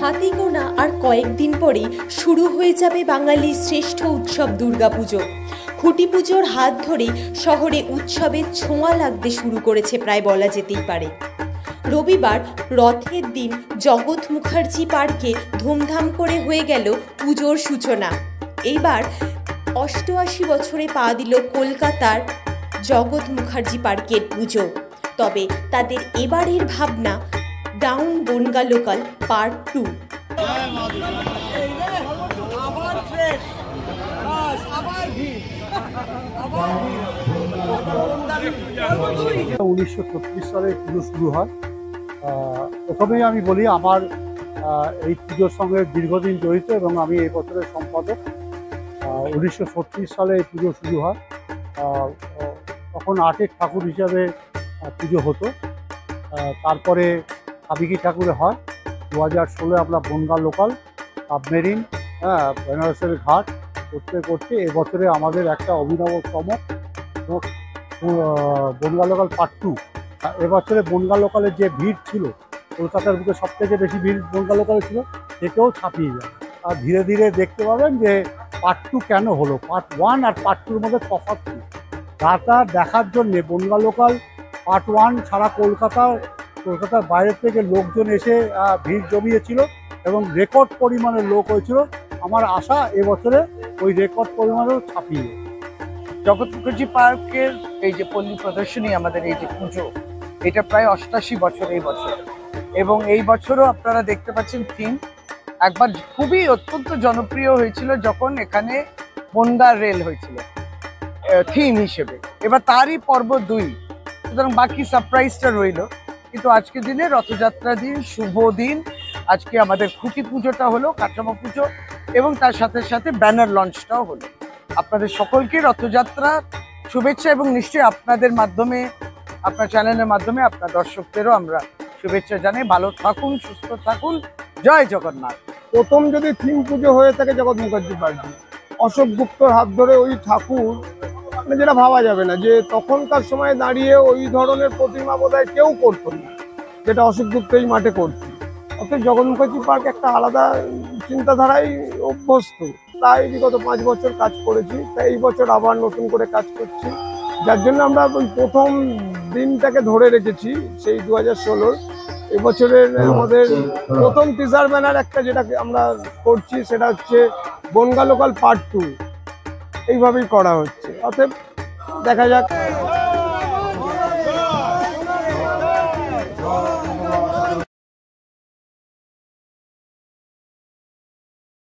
হাতে গোনা আর কয়েকদিন পরেই শুরু হয়ে যাবে বাঙালির শ্রেষ্ঠ উৎসব দুর্গাপুজো। খুঁটি পুজোর হাত ধরেই শহরে উৎসবের ছোঁয়া লাগতে শুরু করেছে প্রায় বলা যেতেই পারে। রবিবার রথের দিন জগৎ মুখার্জি পার্কে ধুমধাম করে হয়ে গেল পুজোর সূচনা। এইবার 88 বছরে পা দিল কলকাতার জগৎ মুখার্জি পার্কের পুজো। তবে তাদের এবারের ভাবনা ডাউন বনগা লোকাল পার্ট 2। 1936 সালে পুজো শুরু হয়। প্রথমেই আমি বলি আমার এই পুজোর সঙ্গে দীর্ঘদিন জড়িত এবং আমি এই বছরের সম্পাদক। 1936 সালে এই পুজো শুরু হয়। তখন আটের ঠাকুর হিসাবে পুজো হতো। তারপরে সাবিকি ঠাকুরে হয়। 2016 আমরা বনগা লোকাল সাবমেরিন বেনারসের ঘাট করতে করতে এবছরে আমাদের একটা অভিনবতম বনগা লোকাল পার্ট 2। এবছরে বনগা লোকালের যে ভিড় ছিল, কলকাতার বুকে সবথেকে বেশি ভিড় বনগা লোকালে ছিল, সেটাও ছাপিয়ে যায়। আর ধীরে ধীরে দেখতে পাবেন যে পার্ট 2 কেন হলো, পার্ট 1 আর পার্ট 2-র মধ্যে তফাৎ কি। তা দেখার জন্যে বনগা লোকাল পার্ট 1 সারা কলকাতার বাইরে থেকে লোকজন এসে ভিড় জমিয়েছিল এবং রেকর্ড পরিমাণের লোক হয়েছিল। আমার আশা এবছরে ওই রেকর্ড পরিমাণেও ছাপিয়ে। জগৎ মুখার্জি পার্কের এই যে পল্লী প্রদর্শনী, আমাদের এই যে পুজো, এটা প্রায় 88 বছর এই বছর। এবং এই বছরও আপনারা দেখতে পাচ্ছেন থিম একবার খুবই অত্যন্ত জনপ্রিয় হয়েছিল যখন এখানে বনগা রেল হয়েছিল থিম হিসেবে। এবার তারই পর্ব 2, সুতরাং বাকি সারপ্রাইজটা রইল। কিন্তু আজকের দিনে রথযাত্রা দিন, শুভ দিন। আজকে আমাদের খুঁটি পুজোটা হলো, কাঠামো পুজো, এবং তার সাথে সাথে ব্যানার লঞ্চটাও হলো। আপনাদের সকলকে রথযাত্রা শুভেচ্ছা, এবং নিশ্চয়ই আপনাদের মাধ্যমে, আপনার চ্যানেলের মাধ্যমে আপনার দর্শকদেরও আমরা শুভেচ্ছা জানাই। ভালো থাকুন, সুস্থ থাকুন, জয় জগন্নাথ। প্রথম যদি থিম পুজো হয়ে থাকে জগৎ মুখার্জি পার্কে, অশোক গুপ্তর হাত ধরে ওই ঠাকুর, মানে যেটা ভাবা যাবে না যে তখনকার সময় দাঁড়িয়ে ওই ধরনের প্রতিমা বোধহয় কেউ করতো না, যেটা অশোক গুপ্ত এই মাঠে করতো। অর্থাৎ জগৎ মুখার্জি পার্ক একটা আলাদা চিন্তাধারায় অভ্যস্ত। তাই বিগত 5 বছর কাজ করেছি, তাই এই বছর আবার নতুন করে কাজ করছি, যার জন্য আমরা ওই প্রথম দিনটাকে ধরে রেখেছি সেই 2016। এবছরের আমাদের প্রথম টিজার ব্যানার একটা যেটা আমরা করছি সেটা হচ্ছে বনগা লোকাল পার্ট 2। এইভাবেই করা হচ্ছে, অতএব দেখা যাক।